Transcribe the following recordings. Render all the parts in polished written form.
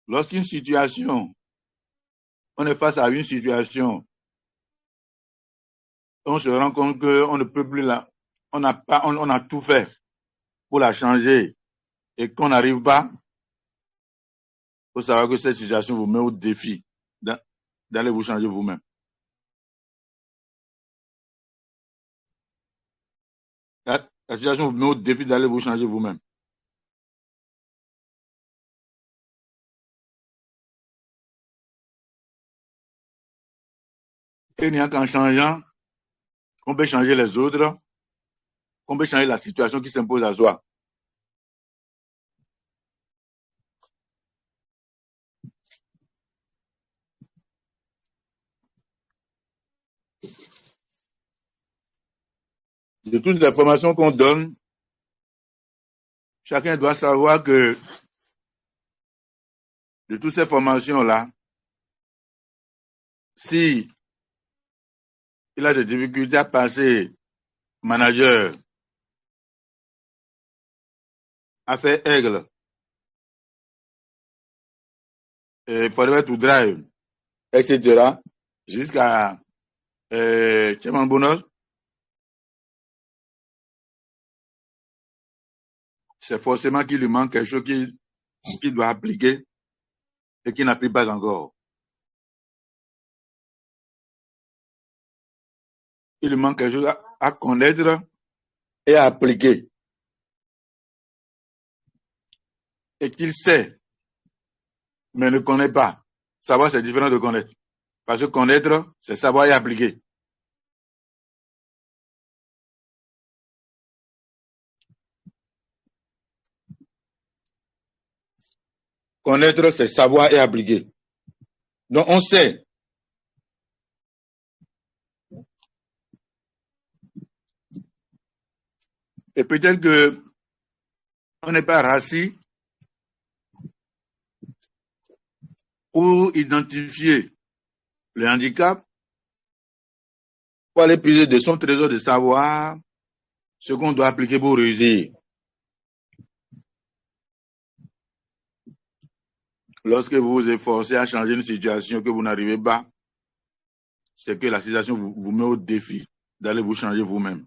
Lorsqu'une situation, on est face à une situation, on se rend compte qu'on ne peut plus là, on a tout fait pour la changer et qu'on n'arrive pas, il faut savoir que cette situation vous met au défi d'aller vous changer vous-même. La situation vous met au défi d'aller vous changer vous-même. Et il n'y a qu'en changeant qu'on peut changer les autres, qu'on peut changer la situation qui s'impose à soi. De toutes les formations qu'on donne, chacun doit savoir que de toutes ces formations-là, si il a des difficultés à passer manager, à faire aigle, forever to drive, etc., jusqu'à chairman bonus, c'est forcément qu'il lui manque quelque chose qu'il doit appliquer et qu'il n'applique pas encore. Il lui manque quelque chose à connaître et à appliquer. Et qu'il sait, mais ne connaît pas. Savoir, c'est différent de connaître. Parce que connaître, c'est savoir et appliquer. Connaître, c'est savoir et appliquer. Donc, on sait. Et peut-être que on n'est pas rassis pour identifier le handicap, pour aller puiser de son trésor de savoir ce qu'on doit appliquer pour réussir. Lorsque vous vous efforcez à changer une situation que vous n'arrivez pas, c'est que la situation vous met au défi d'aller vous changer vous-même.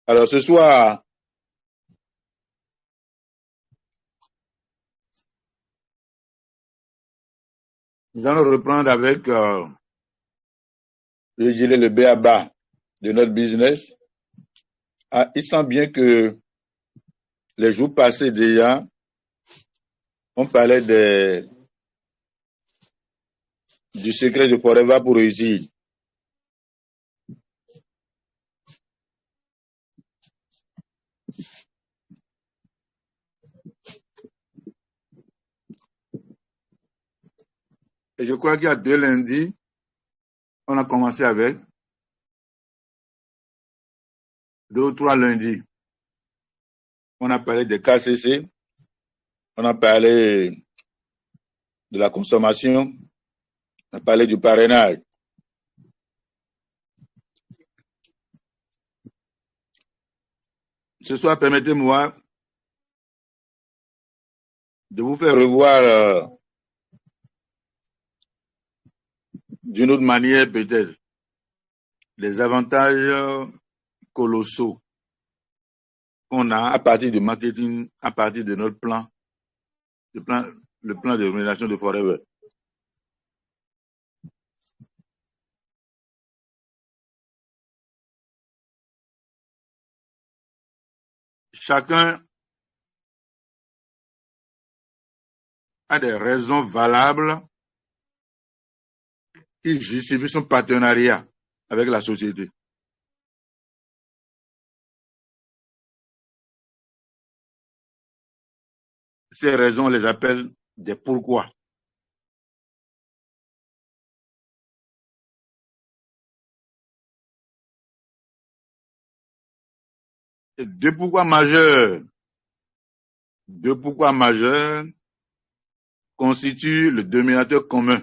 Alors ce soir, nous allons reprendre avec le gilet, le b.a.-ba de notre business. Ah, il semble bien que les jours passés déjà, on parlait du secret de Forever pour réussir. Et je crois qu'il y a 2 lundis, on a commencé avec 2 ou 3 lundis. On a parlé des KCC, on a parlé de la consommation, on a parlé du parrainage. Ce soir, permettez-moi de vous faire revoir d'une autre manière peut-être les avantages colossaux qu'on a à partir du marketing, à partir de notre plan, le plan de rémunération de Forever. Chacun a des raisons valables qui justifient son partenariat avec la société. Ces raisons, on les appelle des pourquoi. Et deux pourquoi majeurs constituent le dénominateur commun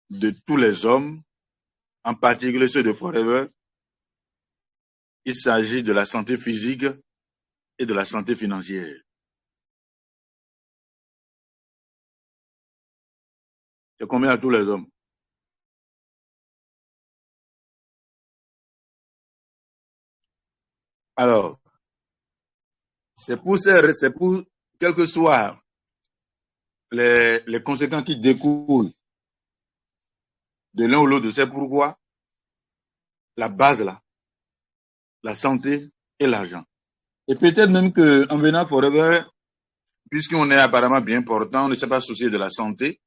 de tous les hommes, en particulier ceux de Forever. Il s'agit de la santé physique et de la santé financière. C'est combien à tous les hommes? Alors, c'est pour, quels que soient les conséquences qui découlent de l'un ou l'autre de ces pourquoi, la base là, la santé et l'argent. Et peut-être même qu'en venant forever, puisqu'on est apparemment bien portant, on ne s'est pas soucié de la santé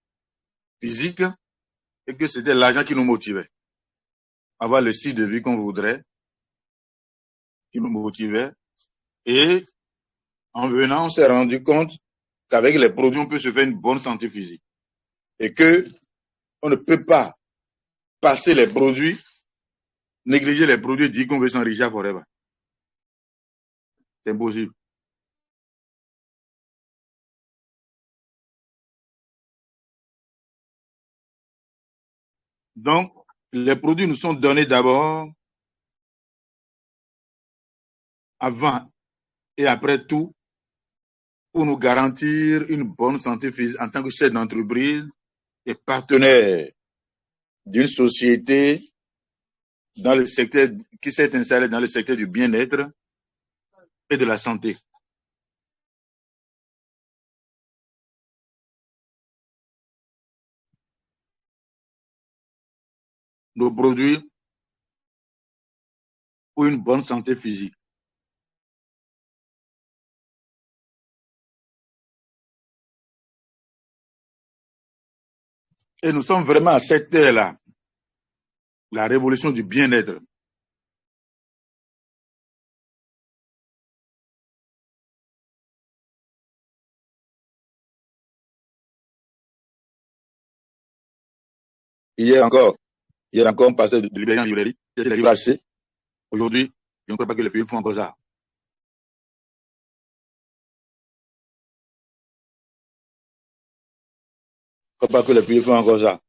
physique et que c'était l'argent qui nous motivait. Avoir le style de vie qu'on voudrait, qui nous motivait. Et en venant, on s'est rendu compte qu'avec les produits, on peut se faire une bonne santé physique. Et que on ne peut pas passer les produits, négliger les produits et dire qu'on veut s'enrichir forever. C'est impossible. Donc, les produits nous sont donnés d'abord, avant et après tout, pour nous garantir une bonne santé physique en tant que chef d'entreprise et partenaire d'une société dans le secteur qui s'est installée dans le secteur du bien-être et de la santé. Nos produits pour une bonne santé physique. Et nous sommes vraiment à cette ère-là, la révolution du bien-être. Hier encore, on passait de librairie en librairie, c'était les livres achetés. Aujourd'hui, je ne crois pas que les pays font encore ça. Je ne crois pas que les pays font encore ça.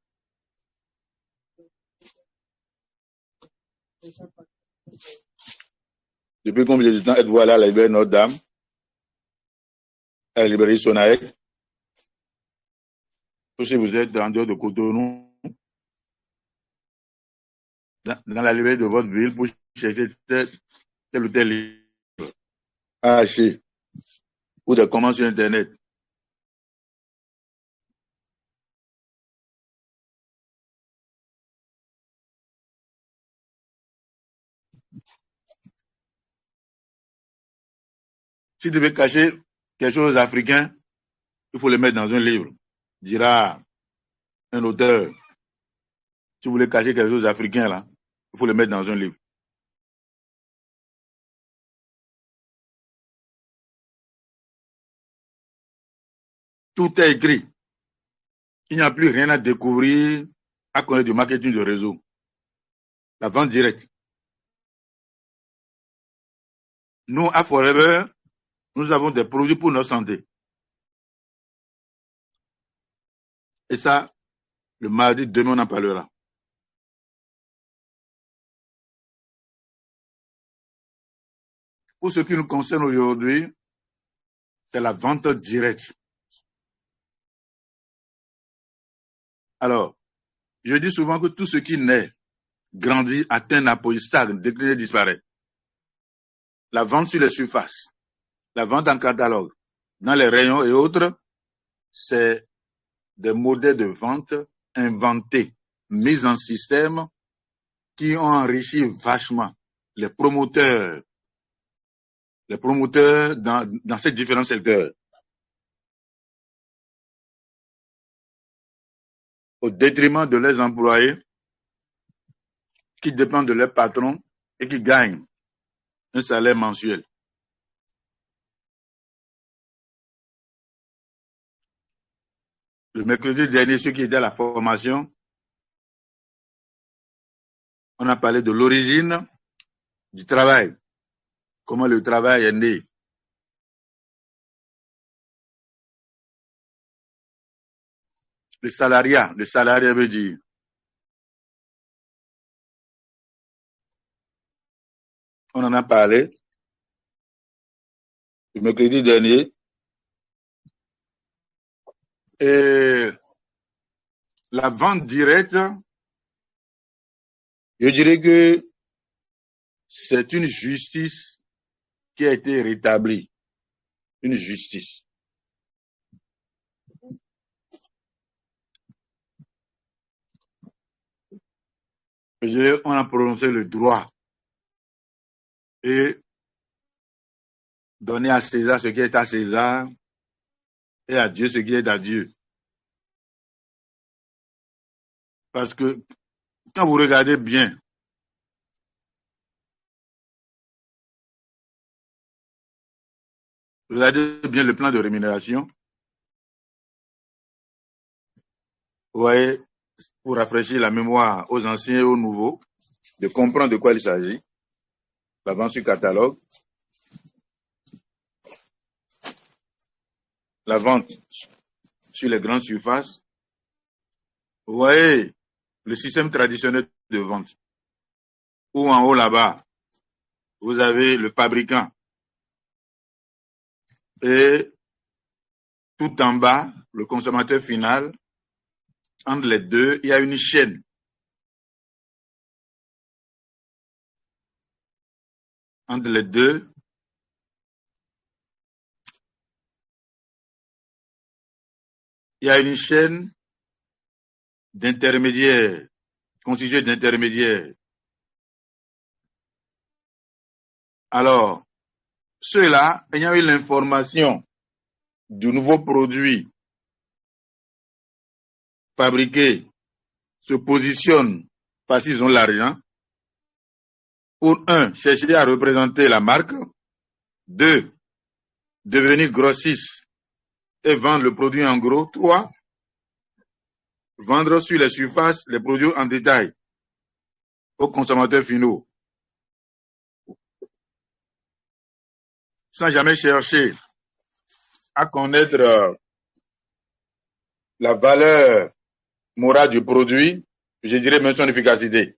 Depuis combien de temps êtes-vous allé à la librairie Notre-Dame, à la librairie Sonaec, ou si vous êtes en dehors de Cotonou, dans la librairie de votre ville pour chercher tel ou tel livre à acheter ou des commandes sur Internet. Si tu veux cacher quelque chose africain, il faut le mettre dans un livre, dira un auteur. Si vous voulez cacher quelque chose d'africain, là, il faut le mettre dans un livre. Tout est écrit. Il n'y a plus rien à découvrir à connaître du marketing de réseau. La vente directe. Nous, à Forever, nous avons des produits pour notre santé. Et ça, le mardi, demain, on en parlera. Pour ce qui nous concerne aujourd'hui, c'est la vente directe. Alors, je dis souvent que tout ce qui naît, grandit, atteint un apogée, stagne, décline, disparaît. La vente sur les surfaces, la vente en catalogue, dans les rayons et autres, c'est des modèles de vente inventés, mis en système, qui ont enrichi vachement les promoteurs dans ces différents secteurs, au détriment de leurs employés qui dépendent de leurs patrons et qui gagnent un salaire mensuel. Le mercredi dernier, ceux qui étaient à la formation, on a parlé de l'origine du travail, comment le travail est né. Le salariat veut dire on en a parlé le mercredi dernier. Et la vente directe, je dirais que c'est une justice qui a été rétablie. Une justice. On a prononcé le droit et donner à César ce qui est à César et à Dieu ce qui est à Dieu. Parce que quand vous regardez bien, le plan de rémunération, vous voyez, pour rafraîchir la mémoire aux anciens et aux nouveaux, de comprendre de quoi il s'agit, la vente sur catalogue, la vente sur les grandes surfaces, vous voyez le système traditionnel de vente, où en haut là-bas, vous avez le fabricant et tout en bas, le consommateur final. Entre les deux, il y a une chaîne. Entre les deux, il y a une chaîne d'intermédiaires, constituée d'intermédiaires. Alors, ceux-là, ayant eu l'information du nouveau produit fabriqué, se positionnent parce qu'ils ont l'argent. Pour un, chercher à représenter la marque. Deux, devenir grossiste et vendre le produit en gros. Trois, vendre sur les surfaces les produits en détail aux consommateurs finaux. Sans jamais chercher à connaître la valeur morale du produit, je dirais même son efficacité.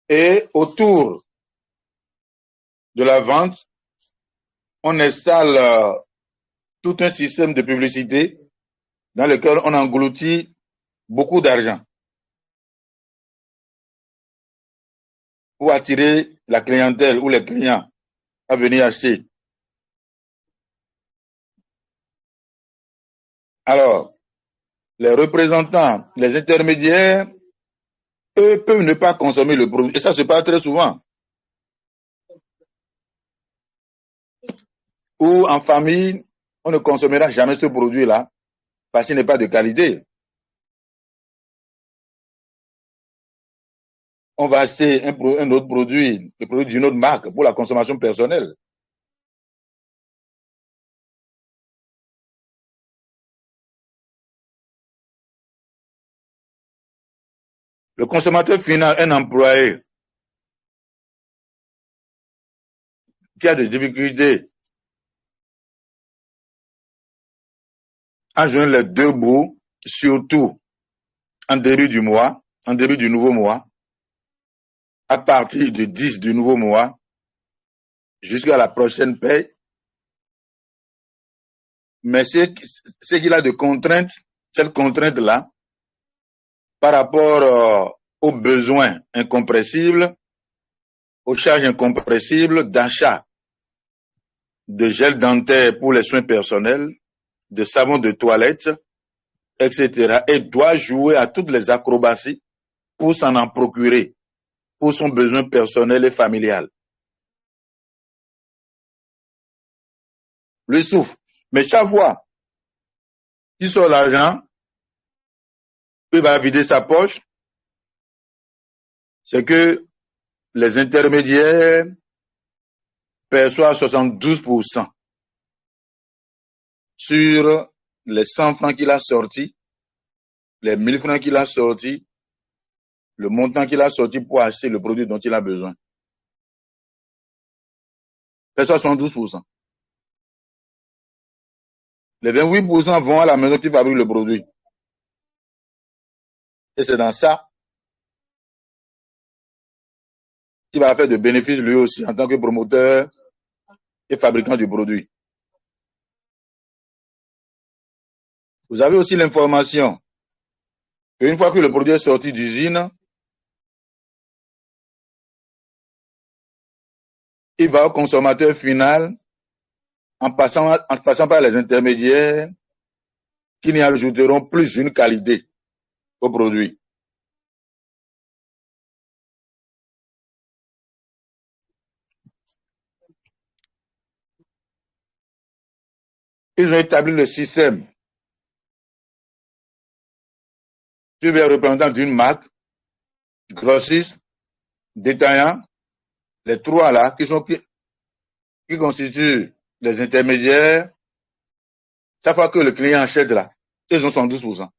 Et autour de la vente, on installe tout un système de publicité dans lequel on engloutit beaucoup d'argent pour attirer la clientèle ou les clients à venir acheter. Alors, les représentants, les intermédiaires, eux peuvent ne pas consommer le produit. Et ça se passe très souvent. Ou en famille, on ne consommera jamais ce produit-là parce qu'il n'est pas de qualité. On va acheter un autre produit, le produit d'une autre marque pour la consommation personnelle. Le consommateur final, un employé qui a des difficultés à joindre les deux bouts, surtout en début du mois, en début du nouveau mois, à partir du 10 du nouveau mois, jusqu'à la prochaine paie. Mais ce qu'il a de contrainte, cette contrainte-là, par rapport aux besoins incompressibles, aux charges incompressibles d'achat de gel dentaire pour les soins personnels, de savon de toilette, etc. Et doit jouer à toutes les acrobaties pour s'en en procurer, pour son besoin personnel et familial. Le souffre. Mais chaque fois qu'il sort l'argent, il va vider sa poche, c'est que les intermédiaires perçoivent 72% sur les 100 francs qu'il a sortis, les 1000 francs qu'il a sortis, le montant qu'il a sorti pour acheter le produit dont il a besoin. Perçoit 72%. Les 28% vont à la maison qui fabrique le produit. Et c'est dans ça qu'il va faire de bénéfices lui aussi en tant que promoteur et fabricant du produit. Vous avez aussi l'information qu'une fois que le produit est sorti d'usine, il va au consommateur final en passant par les intermédiaires qui n'y ajouteront plus une qualité au produit. Ils ont établi le système. Tu veux représentant d'une marque, grossiste, détaillant, les trois là qui constituent les intermédiaires, chaque fois que le client achète là, ils ont 112%.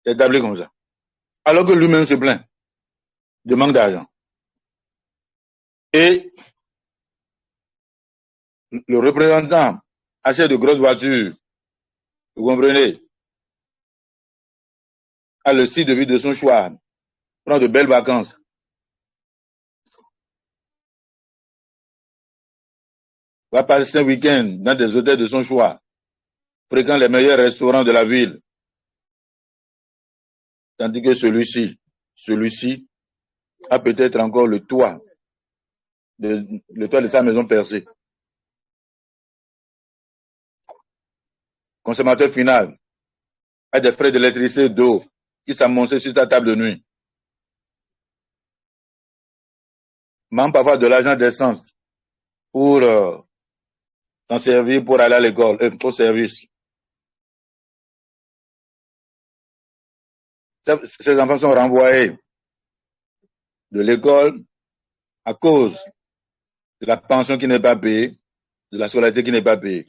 C'est établi comme ça. Alors que lui-même se plaint de manque d'argent. Et le représentant achète de grosses voitures, vous comprenez, a le site de vie de son choix, prend de belles vacances. Va passer un week-end dans des hôtels de son choix, fréquente les meilleurs restaurants de la ville. Tandis que celui-ci a peut-être encore le toit de sa maison percée. Consommateur final a des frais d'électricité, d'eau qui s'amoncellent sur ta table de nuit. Manque parfois de l'argent d'essence pour s'en servir pour aller à l'école, au service. Ces enfants sont renvoyés de l'école à cause de la pension qui n'est pas payée, de la scolarité qui n'est pas payée,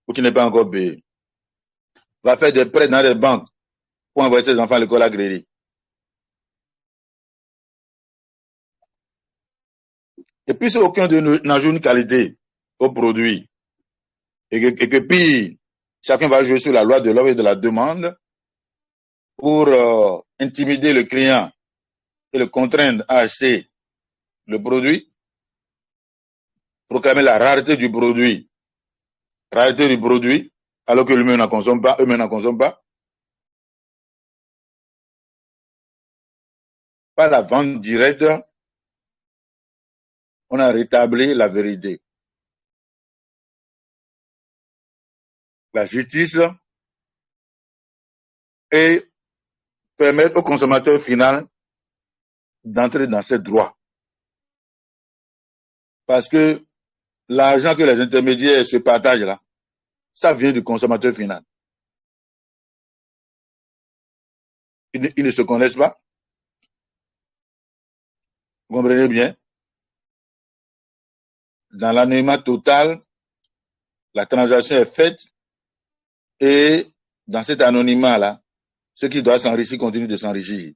ou qui n'est pas encore payée. Va faire des prêts dans les banques pour envoyer ses enfants à l'école à crédit. Et puis, si aucun de nous n'ajoute une qualité au produit, et que puis, chacun va jouer sur la loi de l'offre et de la demande pour intimider le client et le contraindre à acheter le produit, proclamer la rareté du produit, alors que lui-même n'en consomme pas, eux-mêmes n'en consomment pas. Par la vente directe, on a rétabli la vérité. La justice et permettre au consommateur final d'entrer dans ses droits. Parce que l'argent que les intermédiaires se partagent là, ça vient du consommateur final. Ils ne se connaissent pas. Vous comprenez bien? Dans l'anonymat total, la transaction est faite et dans cet anonymat-là, ceux qui doivent s'enrichir continuent de s'enrichir.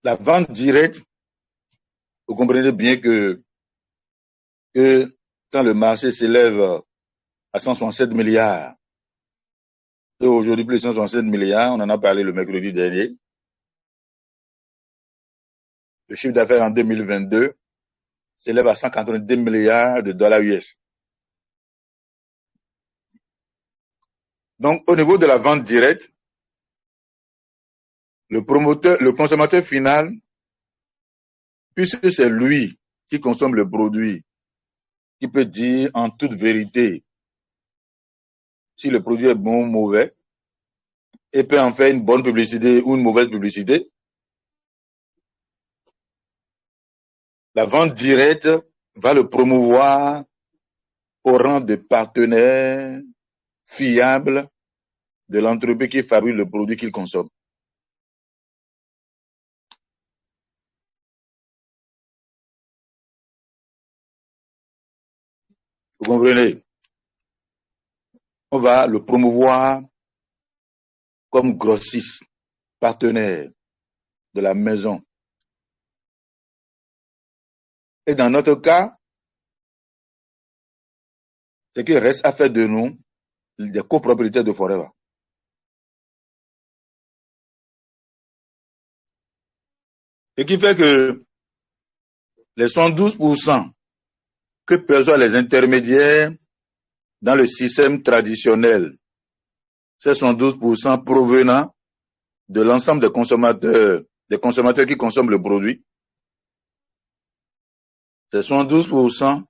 La vente directe, vous comprenez bien que quand le marché s'élève à 167 milliards, et aujourd'hui plus de 167 milliards, on en a parlé le mercredi dernier, le chiffre d'affaires en 2022 s'élève à 182 milliards de dollars US. Donc, au niveau de la vente directe, le consommateur final, puisque c'est lui qui consomme le produit, qui peut dire en toute vérité si le produit est bon ou mauvais, et peut en faire une bonne publicité ou une mauvaise publicité. La vente directe va le promouvoir au rang de partenaire fiable de l'entreprise qui fabrique le produit qu'il consomme. Vous comprenez? On va le promouvoir comme grossiste, partenaire de la maison. Et dans notre cas, c'est qu'il reste à faire de nous des copropriétaires de Forever. Ce qui fait que les 72% que perçoivent les intermédiaires dans le système traditionnel, ces 72% provenant de l'ensemble des consommateurs qui consomment le produit, ces 72%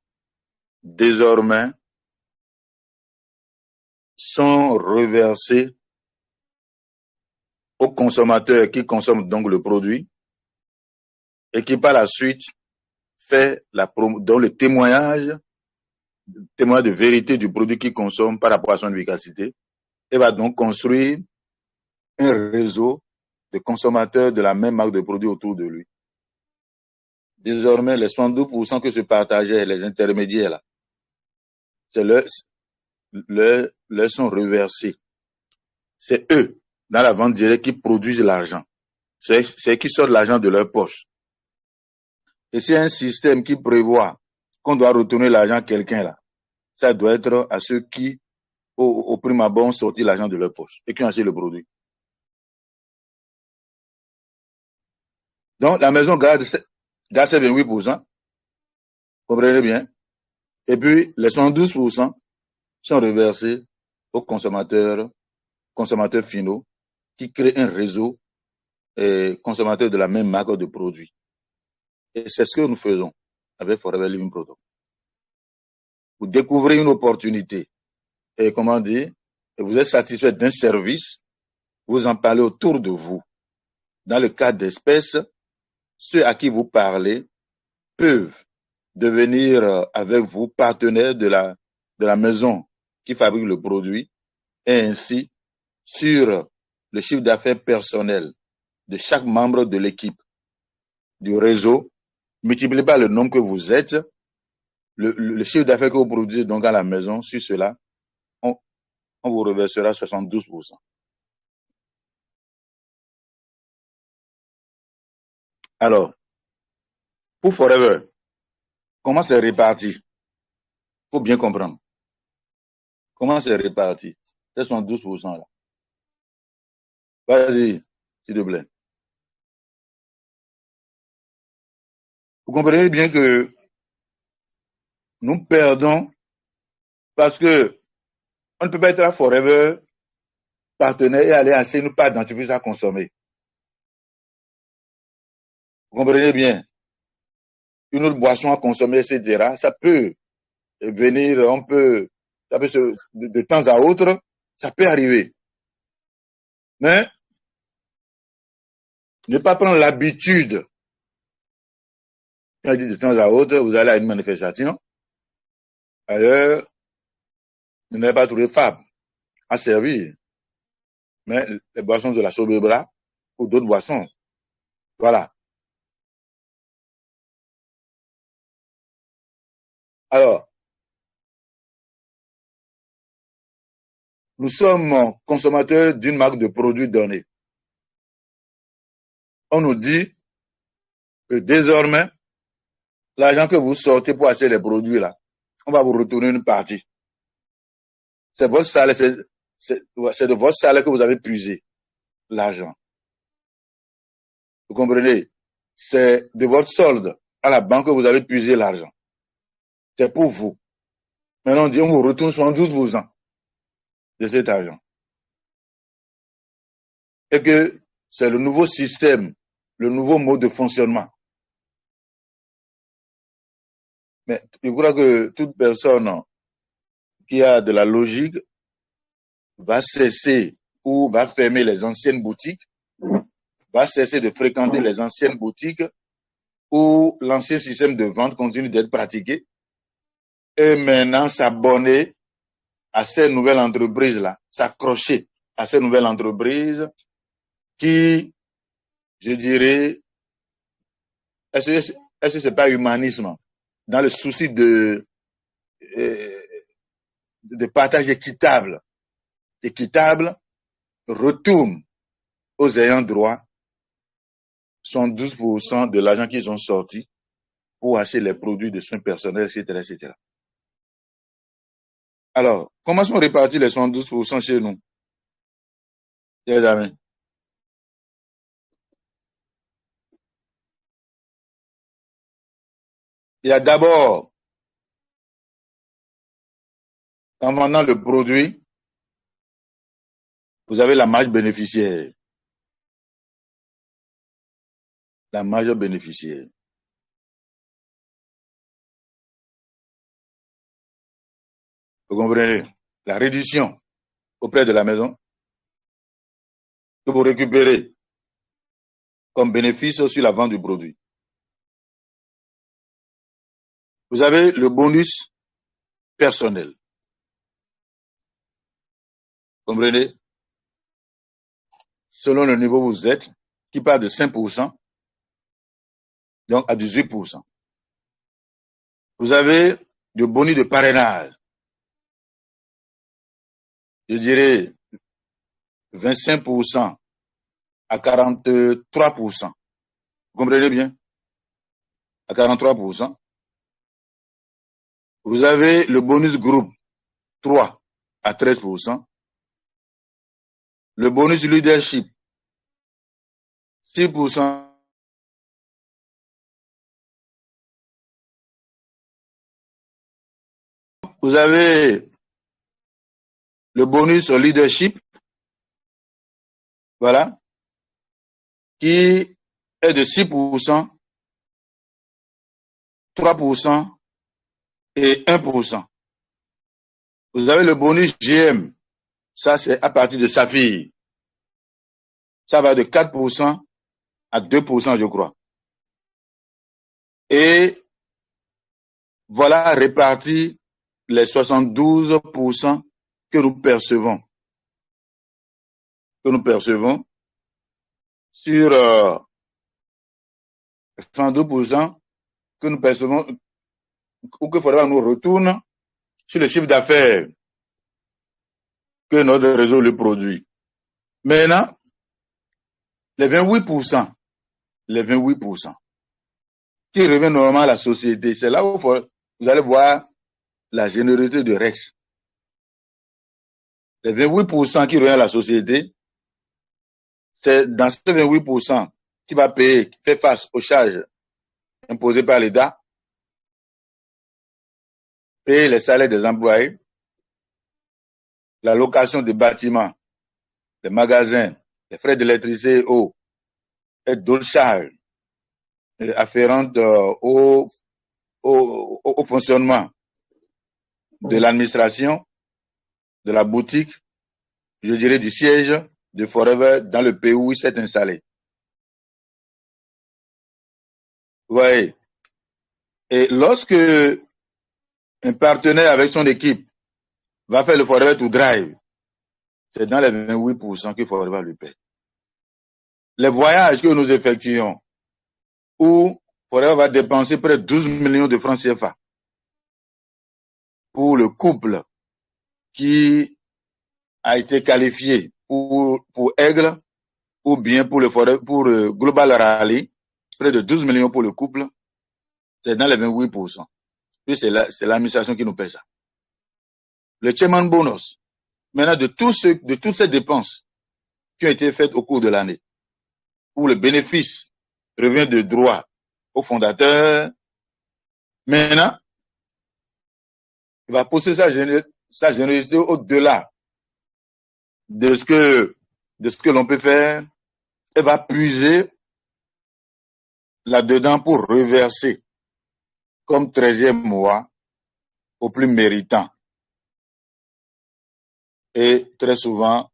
désormais sont reversés aux consommateurs qui consomment donc le produit et qui par la suite fait donc le témoignage de vérité du produit qu'il consomme par rapport à son efficacité et va donc construire un réseau de consommateurs de la même marque de produits autour de lui. Désormais, les 72% que se partageaient les intermédiaires, là, c'est leur sont reversés. C'est eux, dans la vente directe, qui produisent l'argent. C'est qui sortent l'argent de leur poche. Et c'est un système qui prévoit qu'on doit retourner l'argent à quelqu'un, là. Ça doit être à ceux qui, au prime abord, ont sorti l'argent de leur poche et qui ont acheté le produit. Donc, la maison garde ces 28%, comprenez bien. Et puis, les 112% sont reversés aux consommateurs finaux qui créent un réseau consommateurs de la même marque de produits. Et c'est ce que nous faisons avec Forever Living Protocol. Vous découvrez une opportunité et comment dire, et vous êtes satisfait d'un service, vous en parlez autour de vous. Dans le cas d'espèces, ceux à qui vous parlez peuvent devenir avec vous partenaires de la maison qui fabrique le produit et ainsi, sur le chiffre d'affaires personnel de chaque membre de l'équipe du réseau, multiplié par le nombre que vous êtes, le chiffre d'affaires que vous produisez donc à la maison, sur cela, on vous reversera 72%. Alors, pour Forever, comment c'est réparti? Il faut bien comprendre. Comment c'est réparti? Ce sont 12% là. Vas-y, s'il te plaît. Vous comprenez bien que nous perdons parce que on ne peut pas être à Forever partenaire et aller acheter une pâte dentifrice à consommer. Vous comprenez bien? Une autre boisson à consommer, etc. Ça peut venir, ça peut de temps à autre, ça peut arriver. Mais ne pas prendre l'habitude. Quand je dis de temps à autre, vous allez à une manifestation. Ailleurs, vous n'avez pas trouvé fab à servir. Mais les boissons de la Sobebra ou d'autres boissons. Voilà. Alors, nous sommes consommateurs d'une marque de produits donnés. On nous dit que désormais, l'argent que vous sortez pour acheter les produits là, on va vous retourner une partie. C'est votre salaire, c'est de votre salaire que vous avez puisé l'argent. Vous comprenez? C'est de votre solde à la banque que vous avez puisé l'argent. C'est pour vous. Maintenant, on dit on vous retourne 72% de cet argent. Et que c'est le nouveau système, le nouveau mode de fonctionnement. Mais je crois que toute personne qui a de la logique va cesser ou va fermer les anciennes boutiques, va cesser de fréquenter les anciennes boutiques où l'ancien système de vente continue d'être pratiqué et maintenant s'abonner à ces nouvelles entreprises-là, s'accrocher à ces nouvelles entreprises qui, je dirais, est-ce que c'est pas humanisme dans le souci de partage équitable, retourne aux ayants droit 12% de l'argent qu'ils ont sorti pour acheter les produits de soins personnels, etc., etc. Alors, comment sont répartis les 112% chez nous? Les amis. Il y a d'abord, en vendant le produit, vous avez la marge bénéficiaire. La marge bénéficiaire. Vous comprenez? La réduction auprès de la maison que vous récupérez comme bénéfice sur la vente du produit. Vous avez le bonus personnel. Vous comprenez? Selon le niveau où vous êtes, qui part de 5%, donc à 18%. Vous avez le bonus de parrainage. Je dirais 25% à 43%. Vous comprenez bien? À 43%. Vous avez le bonus groupe 3 à 13%. Le bonus leadership 6%. Vous avez le bonus au leadership, voilà, qui est de 6%, 3% et 1%. Vous avez le bonus GM, ça c'est à partir de Saphir. Ça va de 4% à 2%, je crois. Et voilà réparti les 72% que nous percevons. Sur 102% que nous percevons ou que faudra nous retourne sur le chiffre d'affaires que notre réseau le produit. Maintenant, les 28% qui reviennent normalement à la société, c'est là où vous allez voir la générosité de Rex. Les 28% qui reviennent à la société, c'est dans ces 28% qui va payer, qui fait face aux charges imposées par l'État, payer les salaires des employés, la location des bâtiments, des magasins, les frais d'électricité et eau, et d'autres charges afférentes au fonctionnement de l'administration, de la boutique, je dirais du siège de Forever dans le pays où il s'est installé. Vous voyez. Et lorsque un partenaire avec son équipe va faire le Forever to Drive, c'est dans les 28% que Forever lui paie. Les voyages que nous effectuons, où Forever va dépenser près de 12 millions de francs CFA pour le couple qui a été qualifié pour Aigle ou bien pour le Global Rally, près de 12 millions pour le couple, c'est dans les 28%. Puis c'est l'administration qui nous paie ça. Le chairman bonus, maintenant de toutes ces dépenses qui ont été faites au cours de l'année, où le bénéfice revient de droit au fondateur, maintenant, il va pousser sa générosité au-delà de ce que l'on peut faire, et va puiser là-dedans pour reverser comme 13e mois aux plus méritants. Et très souvent,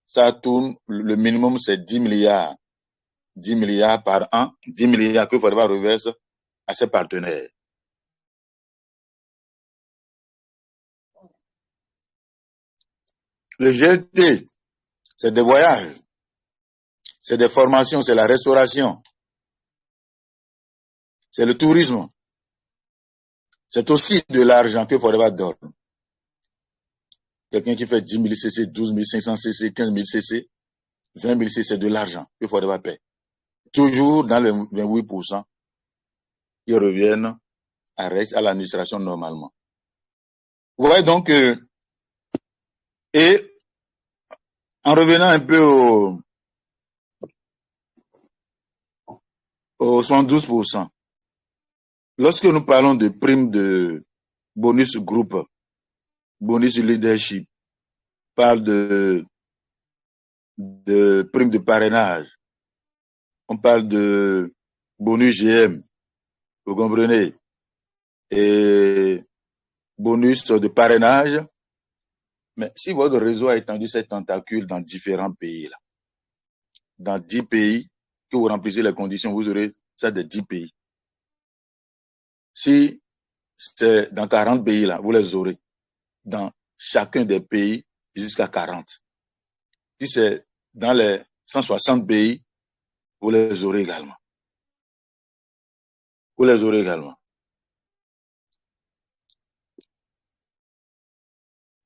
ça tourne, le minimum c'est 10 milliards. 10 milliards par an, 10 milliards que Forever reverse à ses partenaires. Le GLT, c'est des voyages, c'est des formations, c'est la restauration, c'est le tourisme. C'est aussi de l'argent que Forever donne. Quelqu'un qui fait 10 000 cc, 12 500 cc, 15 000 cc, 20 000 cc, c'est de l'argent que Forever paie. Toujours dans les 28% qui reviennent à l'administration normalement. Vous voyez donc et en revenant un peu au 72%, lorsque nous parlons de primes de bonus groupe, bonus leadership, parle de primes de parrainage, on parle de bonus GM, vous comprenez, et bonus de parrainage. Mais si votre réseau a étendu ses tentacules dans différents pays, là, dans 10 pays, que vous remplissez les conditions, vous aurez ça de 10 pays. Si c'est dans 40 pays, là, vous les aurez dans chacun des pays jusqu'à 40. Si c'est dans les 160 pays, vous les aurez également. Vous les aurez également.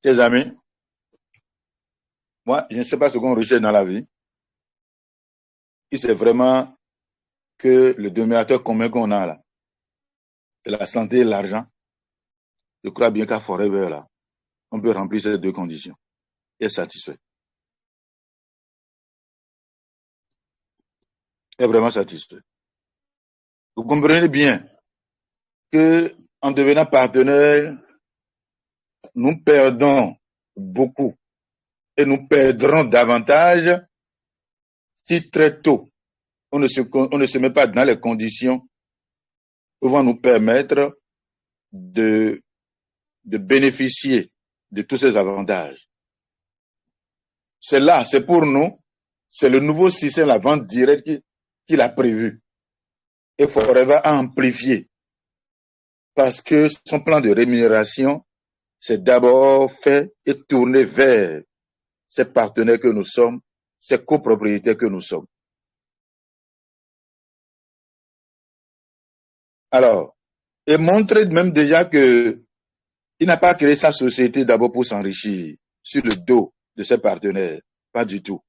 Chers amis, moi, je ne sais pas ce qu'on recherche dans la vie. Si c'est vraiment que le dénominateur commun qu'on a là, c'est la santé et l'argent, je crois bien qu'à Forever, là, on peut remplir ces deux conditions et être satisfait. Est vraiment satisfait. Vous comprenez bien que en devenant partenaire, nous perdons beaucoup et nous perdrons davantage si très tôt on ne se met pas dans les conditions pouvant nous permettre de bénéficier de tous ces avantages. C'est là, c'est pour nous, c'est le nouveau système, la vente directe qu'il a prévu. Et Forever a amplifié parce que son plan de rémunération, c'est d'abord fait et tourné vers ces partenaires que nous sommes, ces copropriétaires que nous sommes. Alors, et montrer même déjà que il n'a pas créé sa société d'abord pour s'enrichir sur le dos de ses partenaires. Pas du tout.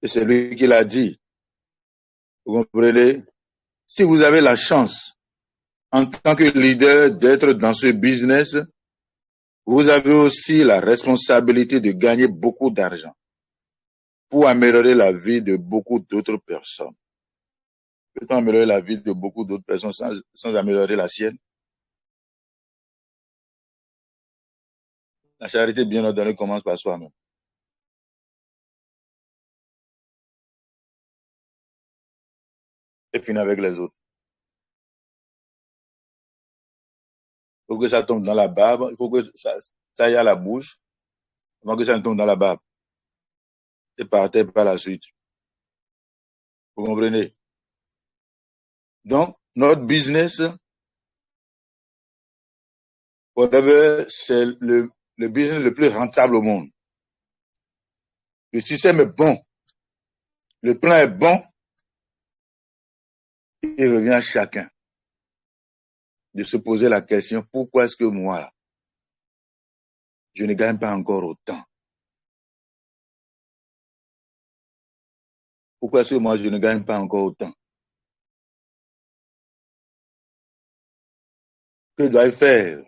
Et c'est lui qui l'a dit. Vous comprenez? Si vous avez la chance, en tant que leader, d'être dans ce business, vous avez aussi la responsabilité de gagner beaucoup d'argent pour améliorer la vie de beaucoup d'autres personnes. Peut-on améliorer la vie de beaucoup d'autres personnes sans améliorer la sienne? La charité bien ordonnée commence par soi-même. Et finit avec les autres. Il faut que ça tombe dans la barbe, il faut que ça aille à la bouche, avant que ça ne tombe dans la barbe. Et par terre par la suite. Vous comprenez? Donc, notre business, whatever, c'est le business le plus rentable au monde. Le système est bon. Le plan est bon. Il revient à chacun de se poser la question, pourquoi est-ce que moi, je ne gagne pas encore autant? Pourquoi est-ce que moi, je ne gagne pas encore autant? Que dois-je faire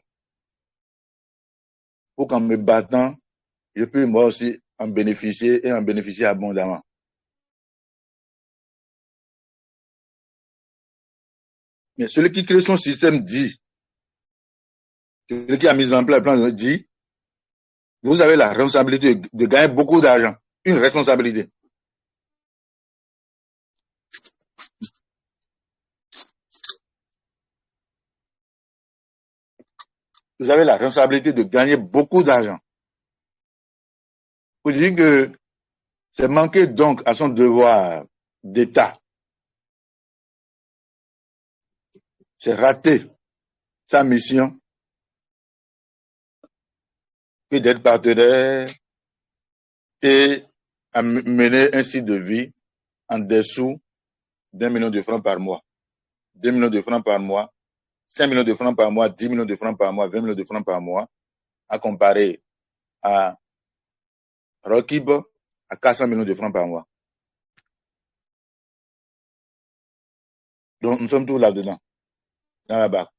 pour qu'en me battant, je puisse moi aussi en bénéficier et en bénéficier abondamment? Mais celui qui crée son système dit, celui qui a mis en place le plan dit, vous avez la responsabilité de gagner beaucoup d'argent. Une responsabilité. Vous avez la responsabilité de gagner beaucoup d'argent. Vous dites que c'est manquer donc à son devoir d'État. C'est rater sa mission que d'être partenaire et à mener un style de vie en dessous d'1 million de francs par mois. 2 millions de francs par mois, 5 millions de francs par mois, 10 millions de francs par mois, 20 millions de francs par mois, à comparer à Rockib à 400 millions de francs par mois. Donc, nous sommes tous là-dedans, dans la barque.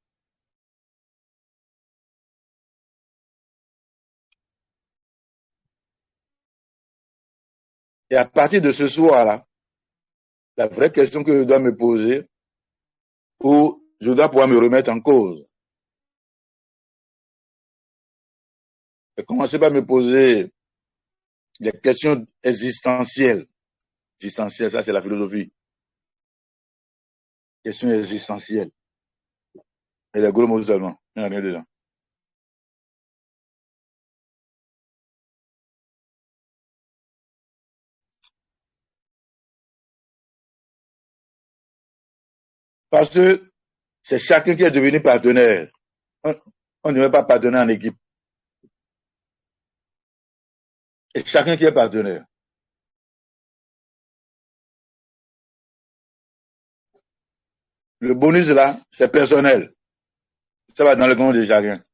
Et à partir de ce soir-là, la vraie question que je dois me poser, où je dois pouvoir me remettre en cause. Et commencer par me poser des questions existentielles. Existentielles, ça c'est la philosophie. Questions existentielles. Et des gros mots seulement. Il n'y a rien dedans. Parce que c'est chacun qui est devenu partenaire. On ne veut pas partenaire en équipe. Et chacun qui est partenaire. Le bonus là, c'est personnel. Ça va dans le compte de chacun.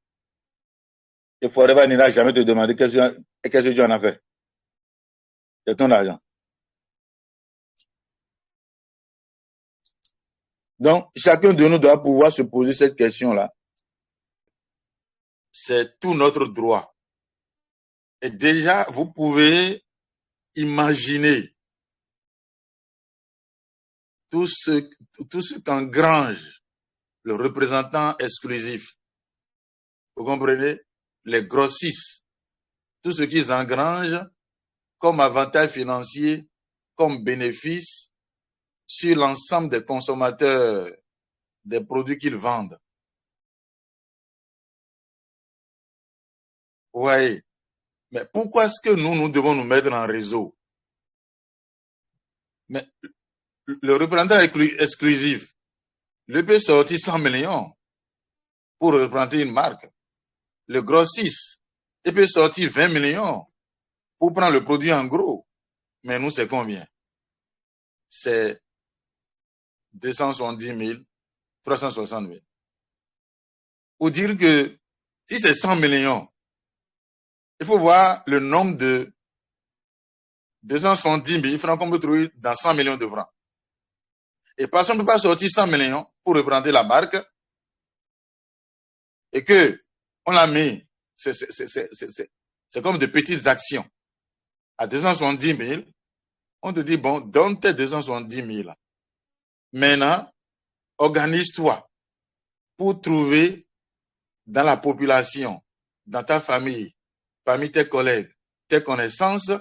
Et Forever n'ira jamais te demander qu'est-ce que tu en as fait. C'est ton argent. Donc, chacun de nous doit pouvoir se poser cette question-là. C'est tout notre droit. Et déjà, vous pouvez imaginer tout ce qu'engrange le représentant exclusif. Vous comprenez? Les grossistes. Tout ce qu'ils engrangent comme avantage financier, comme bénéfice sur l'ensemble des consommateurs des produits qu'ils vendent. Vous voyez? Mais pourquoi est-ce que nous devons nous mettre en réseau? Mais le représentant exclusif, lui peut sortir 100 millions pour représenter une marque. Le grossiste, il peut sortir 20 millions pour prendre le produit en gros. Mais nous, c'est combien? C'est 270 000, 360 000. Pour dire que si c'est 100 millions, il faut voir le nombre de 270 000 francs qu'on peut trouver dans 100 millions de francs. Et parce qu'on ne peut pas sortir 100 millions pour représenter la marque et que on a mis, c'est comme de petites actions à 270 000, on te dit, bon, donne tes 270 000. Maintenant, organise-toi pour trouver dans la population, dans ta famille, parmi tes collègues, tes connaissances,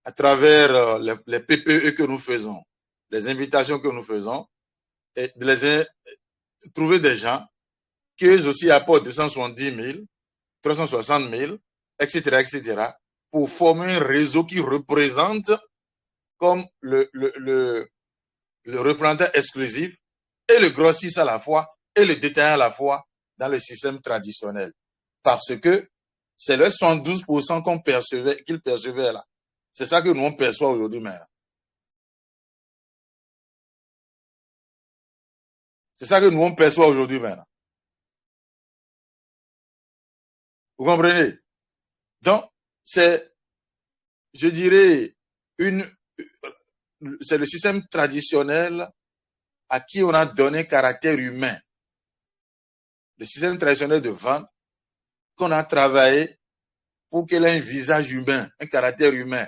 à travers les PPE que nous faisons, les invitations que nous faisons, et de trouver des gens qui eux aussi apportent 270 000, 360 000, etc., etc., pour former un réseau qui représente comme le représentant exclusif et le grossiste à la fois et le détaillant à la fois dans le système traditionnel. Parce que c'est le 112% qu'ils percevaient là. C'est ça que nous on perçoit aujourd'hui maintenant. C'est ça que nous on perçoit aujourd'hui maintenant. Vous comprenez? Donc, c'est, je dirais, c'est le système traditionnel à qui on a donné caractère humain. Le système traditionnel de vente qu'on a travaillé pour qu'elle ait un visage humain, un caractère humain,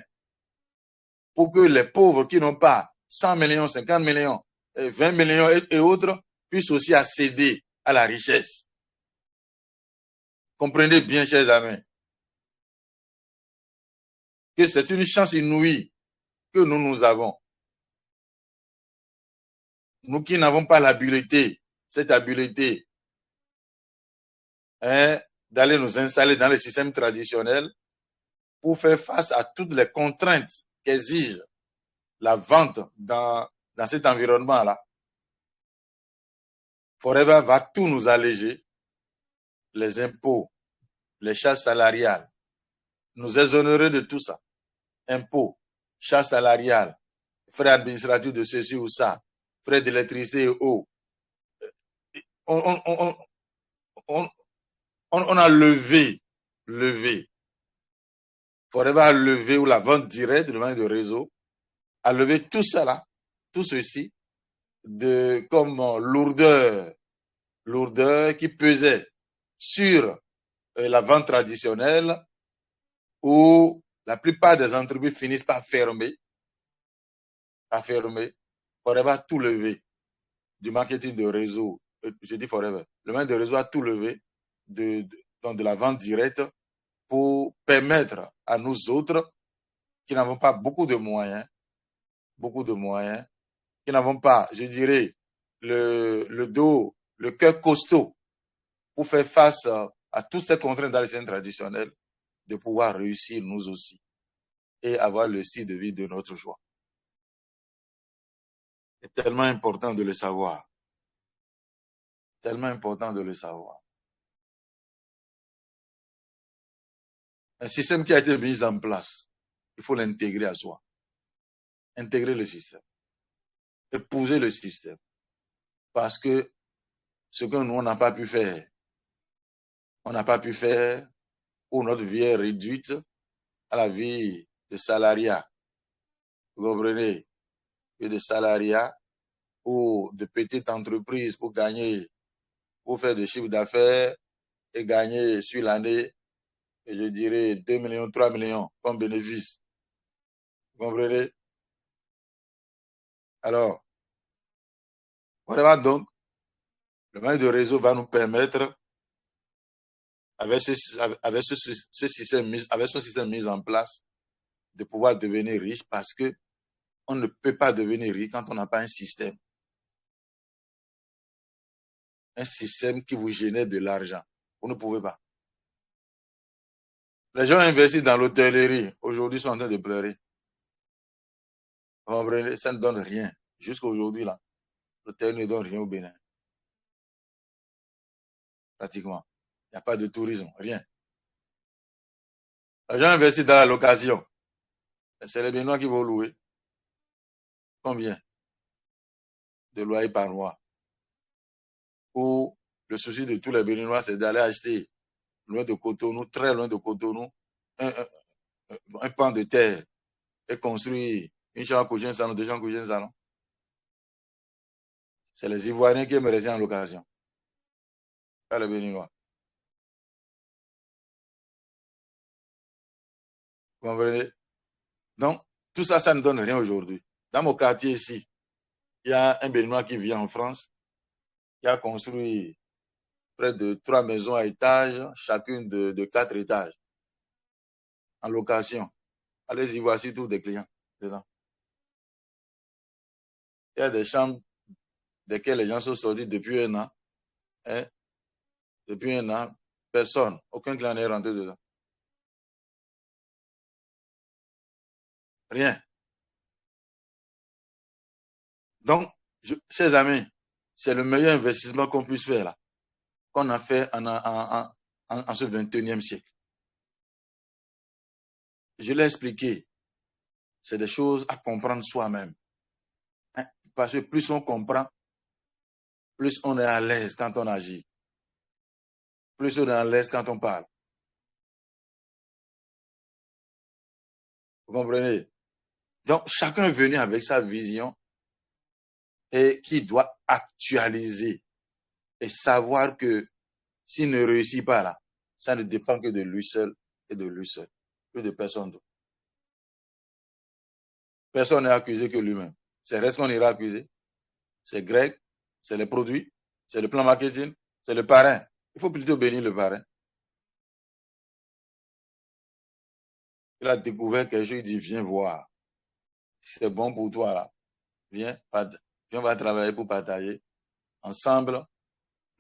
pour que les pauvres qui n'ont pas 100 millions, 50 millions, 20 millions et autres puissent aussi accéder à la richesse. Comprenez bien, chers amis, que c'est une chance inouïe que nous avons. Nous qui n'avons pas l'habileté, cette habileté, d'aller nous installer dans le système traditionnel pour faire face à toutes les contraintes qu'exige la vente dans cet environnement-là. Forever va tout nous alléger, les impôts, les charges salariales, nous exonérer de tout ça. Impôts, charges salariales, frais administratifs de ceci ou ça, frais d'électricité et eau. On a levé. Forever a levé, ou la vente directe, le vente de réseau, a levé tout ça là, tout ceci, comme lourdeur qui pesait sur la vente traditionnelle, où la plupart des entreprises finissent par fermer. Forever a tout levé. du marketing de réseau, je dis forever, le maître de réseau a tout levé dans de la vente directe pour permettre à nous autres qui n'avons pas beaucoup de moyens, qui n'avons pas, je dirais, le dos, le cœur costaud pour faire face à toutes ces contraintes dans les scènes traditionnelles, de pouvoir réussir nous aussi et avoir le style de vie de notre choix. C'est tellement important de le savoir. Tellement important de le savoir. Un système qui a été mis en place, il faut l'intégrer à soi. Intégrer le système. Épouser le système. Parce que ce que nous, on n'a pas pu faire, on n'a pas pu faire pour notre vie est réduite à la vie de salariat. Vous comprenez? Et de salariat ou de petite entreprise pour gagner, pour faire des chiffres d'affaires et gagner sur l'année, je dirais 2 millions, 3 millions comme bénéfice. Vous comprenez? Alors, vraiment donc, le manque de réseau va nous permettre, avec ce système mis en place, de pouvoir devenir riche parce que on ne peut pas devenir riche quand on n'a pas un système. Un système qui vous génère de l'argent. Vous ne pouvez pas. Les gens investissent dans l'hôtellerie. Aujourd'hui, ils sont en train de pleurer. Vous comprenez? Ça ne donne rien. Jusqu'à aujourd'hui, là, l'hôtellerie ne donne rien au Bénin. Pratiquement. Il n'y a pas de tourisme, rien. Les gens investissent dans la location. C'est les Béninois qui vont louer. Combien de loyer par mois? Ou le souci de tous les Béninois, c'est d'aller acheter loin de Cotonou, très loin de Cotonou, un pan de terre et construire une chambre à coucher, un salon, deux chambres à coucher, un salon. C'est les Ivoiriens qui me restent en location. Pas les Béninois. Vous comprenez? Donc, tout ça, ça ne donne rien aujourd'hui. Dans mon quartier ici, il y a un Béninois qui vit en France, qui a construit près de 3 maisons à étages, chacune de 4 étages, en location. Allez-y, voici tous des clients dedans. Il y a des chambres desquelles les gens sont sortis depuis un an. Hein? Depuis un an, personne, aucun client n'est rentré dedans. Rien. Donc, chers amis, c'est le meilleur investissement qu'on puisse faire là, qu'on a fait en ce 21e siècle. Je l'ai expliqué. C'est des choses à comprendre soi-même. Hein? Parce que plus on comprend, plus on est à l'aise quand on agit. Plus on est à l'aise quand on parle. Vous comprenez? Donc, chacun est venu avec sa vision et qui doit actualiser et savoir que s'il ne réussit pas là, ça ne dépend que de lui seul et de lui seul, plus de personne d'autre. Personne n'est accusé que lui-même. C'est reste qu'on ira accuser. C'est Greg, c'est les produits, c'est le plan marketing, c'est le parrain. Il faut plutôt bénir le parrain. Il a découvert quelque chose, il dit, viens voir. Si c'est bon pour toi là, viens, on va travailler pour partager ensemble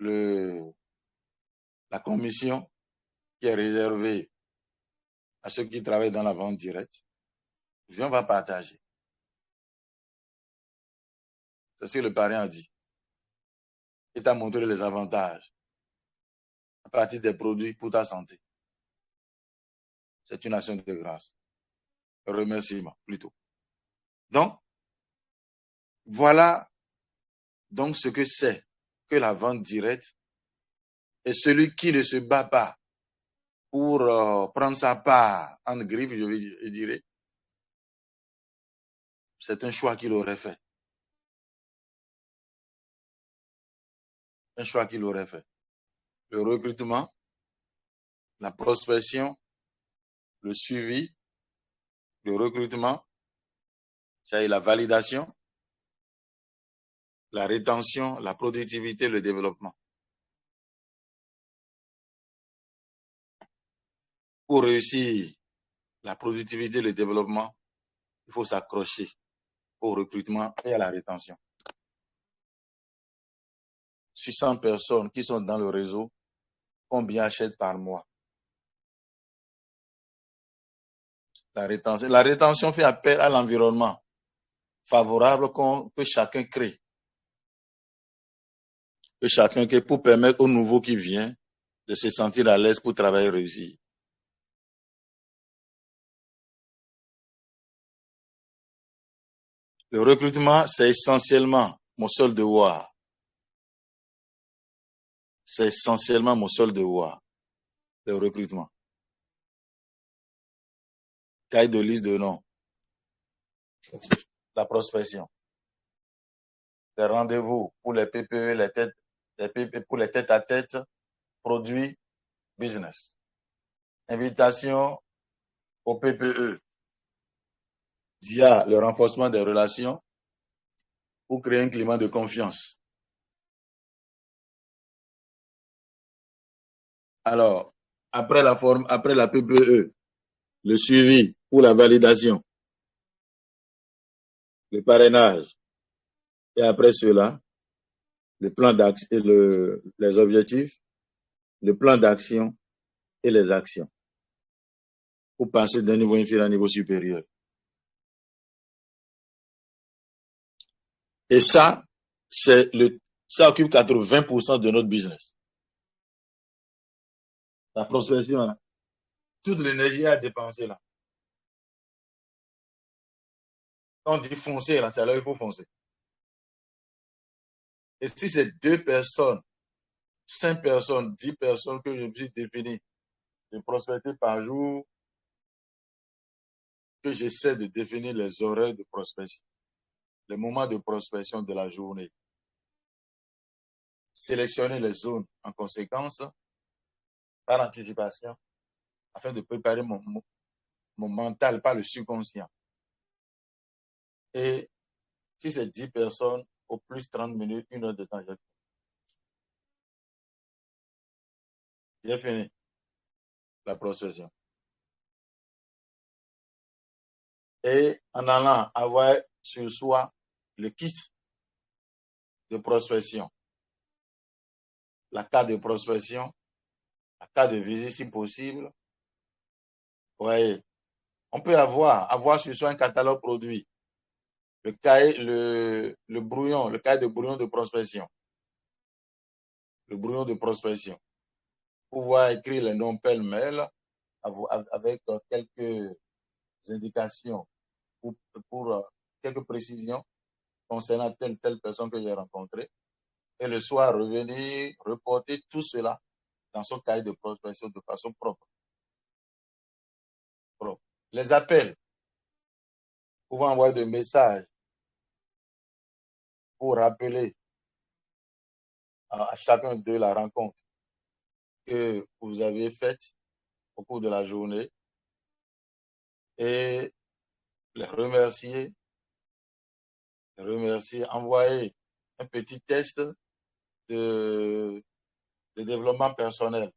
la commission qui est réservée à ceux qui travaillent dans la vente directe. Viens, on va partager. C'est ce que le parrain a dit. Il t'a montré les avantages à partir des produits pour ta santé. C'est une action de grâce. Un remerciement, plutôt. Donc, voilà donc ce que c'est que la vente directe. Et celui qui ne se bat pas pour prendre sa part en griffe, je dirais, c'est un choix qu'il aurait fait. Un choix qu'il aurait fait. Le recrutement, la prospection, le suivi, le recrutement, c'est la validation, la rétention, la productivité, le développement. Pour réussir la productivité, le développement, il faut s'accrocher au recrutement et à la rétention. Sur 100 personnes qui sont dans le réseau, combien achètent par mois? La rétention fait appel à l'environnement favorable que chacun crée. Que chacun crée pour permettre au nouveau qui vient de se sentir à l'aise pour travailler et réussir. Le recrutement, c'est essentiellement mon seul devoir. C'est essentiellement mon seul devoir, le recrutement. Cahier de liste de noms. La prospection. Les rendez-vous pour les PPE, pour les têtes à tête, produits, business. Invitation au PPE via le renforcement des relations pour créer un climat de confiance. Alors, après la PPE, le suivi pour la validation, le parrainage, et après cela, le plan d'action et les objectifs, le plan d'action et les actions pour passer d'un niveau inférieur à un niveau supérieur. Et ça, ça occupe 80% de notre business. La prospection, là, toute l'énergie à dépenser là. Quand on dit foncer, là, c'est alors il faut foncer. Et si c'est 2 personnes, 5 personnes, 10 personnes que je me suis défini de prospecter par jour, que j'essaie de définir les horaires de prospection, les moments de prospection de la journée, sélectionner les zones en conséquence, par anticipation, afin de préparer mon mental, pas le subconscient. Et si c'est 10 personnes, au plus 30 minutes, 1 heure de temps, j'ai fini la prospection. Et en allant avoir sur soi le kit de prospection, la carte de prospection, la carte de visite si possible. Ouais. On peut avoir sur soi un catalogue produit, le cahier, le brouillon, le cahier de brouillon de prospection. Le brouillon de prospection. Pouvoir écrire les noms pêle-mêle avec quelques indications pour quelques précisions concernant telle personne que j'ai rencontrée. Et le soir, revenir, reporter tout cela dans son cahier de prospection de façon propre. Les appels, pouvoir envoyer des messages pour rappeler à chacun de la rencontre que vous avez faite au cours de la journée et les remercier, envoyer un petit test de développement personnel.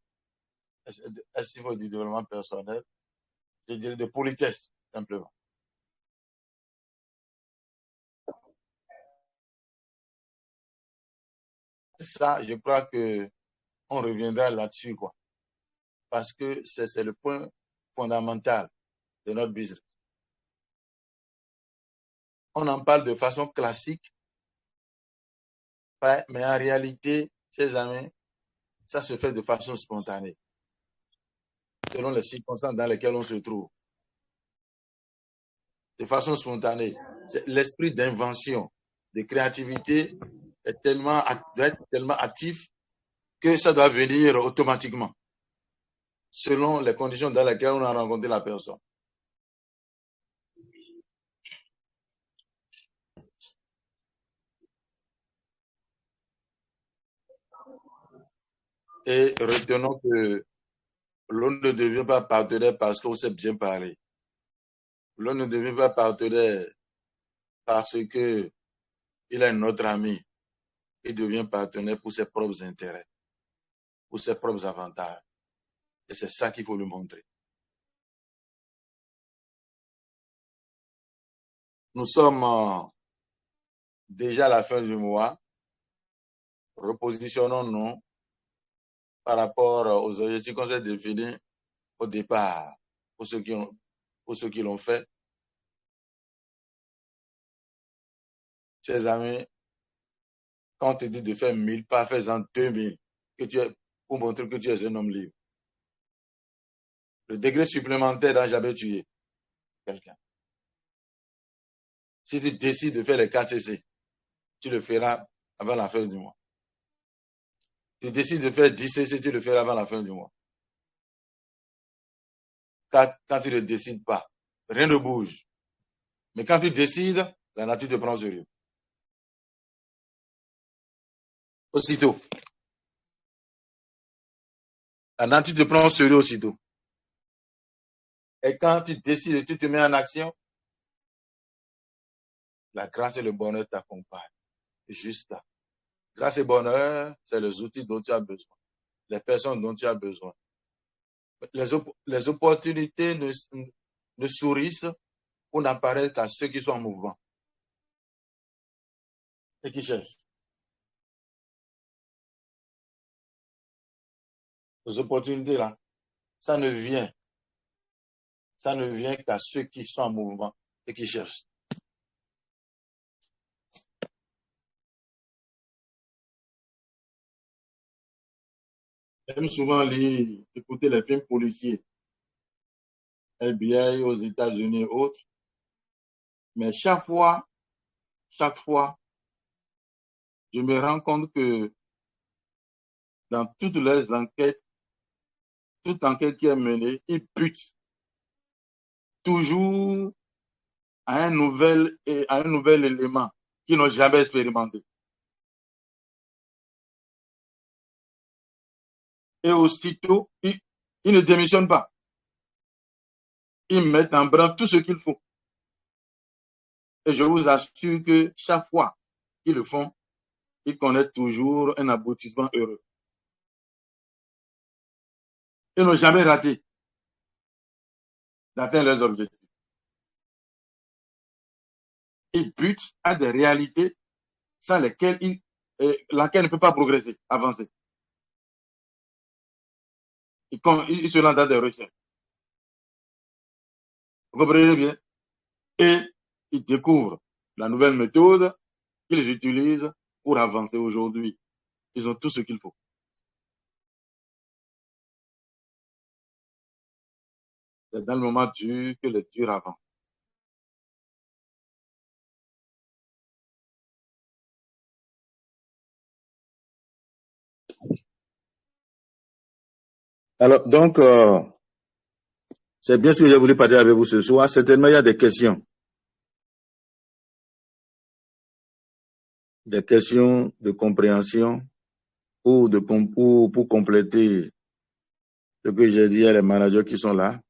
Est-ce qu'il faut du développement personnel? Je dirais de politesse, simplement. Ça, je crois que on reviendra là-dessus, quoi. Parce que c'est le point fondamental de notre business. On en parle de façon classique, mais en réalité, chers amis, ça se fait de façon spontanée, selon les circonstances dans lesquelles on se trouve. De façon spontanée. L'esprit d'invention, de créativité doit être tellement actif que ça doit venir automatiquement, selon les conditions dans lesquelles on a rencontré la personne. Et retenons que l'on ne devient pas partenaire parce qu'on sait bien parler. L'on ne devient pas partenaire parce qu'il est notre ami. il devient partenaire pour ses propres intérêts, pour ses propres avantages. Et c'est ça qu'il faut lui montrer. Nous sommes déjà à la fin du mois. Repositionnons-nous par rapport aux objectifs qu'on s'est définis au départ, pour ceux qui l'ont fait. Chers amis, quand on te dit de faire 1000 pas, fais-en 2000, pour montrer que tu es un homme libre. Le degré supplémentaire n'a jamais tué quelqu'un. Si tu décides de faire les 4 CC, tu le feras avant la fin du mois. Tu décides de faire 10 CC, tu le feras avant la fin du mois. Quand tu ne décides pas, rien ne bouge. Mais quand tu décides, la nature te prend au sérieux. Aussitôt. La nature te prend au sérieux aussitôt. Et quand tu décides et tu te mets en action, la grâce et le bonheur t'accompagnent. Juste là. Grâce et bonheur, c'est les outils dont tu as besoin, les personnes dont tu as besoin. Les opportunités ne sourissent ou n'apparaissent qu'à ceux qui sont en mouvement et qui cherchent. Les opportunités là, ça ne vient qu'à ceux qui sont en mouvement et qui cherchent. J'aime souvent écouter les films policiers, FBI aux États-Unis et autres, mais chaque fois, je me rends compte que dans toutes leurs enquêtes, toute enquête qui est menée, ils butent toujours à un nouvel élément qu'ils n'ont jamais expérimenté. Et aussitôt, ils ne démissionnent pas. Ils mettent en branle tout ce qu'il faut. Et je vous assure que chaque fois qu'ils le font, ils connaissent toujours un aboutissement heureux. Ils n'ont jamais raté d'atteindre leurs objectifs. Ils butent à des réalités sans lesquelles laquelle ne peut pas progresser, avancer. Ils se lancent dans des recherches. Vous comprenez bien? Et ils découvrent la nouvelle méthode qu'ils utilisent pour avancer aujourd'hui. Ils ont tout ce qu'il faut. C'est dans le moment dur que les durs avancent. Alors, donc, c'est bien ce que j'ai voulu partager avec vous ce soir. Certainement, il y a des questions. Des questions de compréhension ou pour compléter ce que j'ai dit à les managers qui sont là.